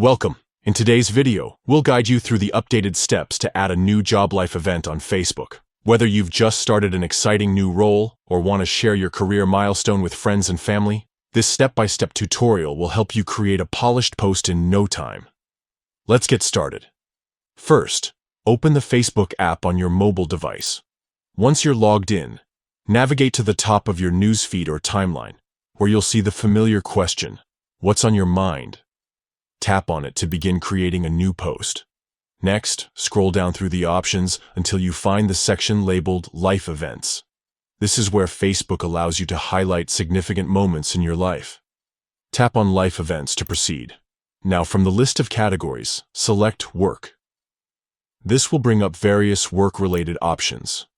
Welcome. In today's video, we'll guide you through the updated steps to add a new job life event on Facebook. Whether you've just started an exciting new role or want to share your career milestone with friends and family, this step-by-step tutorial will help you create a polished post in no time. Let's get started. First, open the Facebook app on your mobile device. Once you're logged in, navigate to the top of your newsfeed or timeline, where you'll see the familiar question, "What's on your mind?" Tap on it to begin creating a new post. Next, scroll down through the options until you find the section labeled Life Events. This is where Facebook allows you to highlight significant moments in your life. Tap on Life Events to proceed. Now, from the list of categories, select Work. This will bring up various work-related options.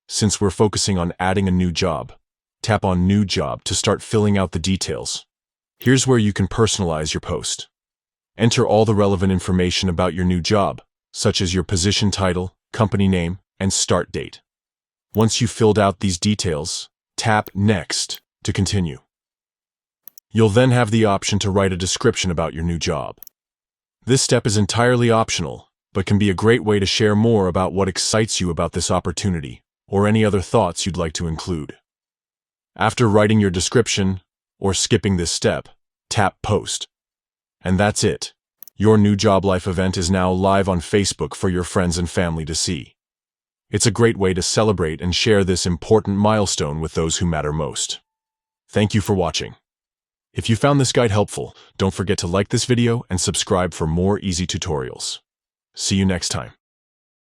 Since we're focusing on adding a new job, tap on New Job to start filling out the details. Here's where you can personalize your post. Enter all the relevant information about your new job, such as your position title, company name, and start date. Once you've filled out these details, tap Next to continue. You'll then have the option to write a description about your new job. This step is entirely optional, but can be a great way to share more about what excites you about this opportunity, or any other thoughts you'd like to include. After writing your description, or skipping this step, tap Post. And that's it. Your new job life event is now live on Facebook for your friends and family to see. It's a great way to celebrate and share this important milestone with those who matter most. Thank you for watching. If you found this guide helpful, don't forget to like this video and subscribe for more easy tutorials. See you next time.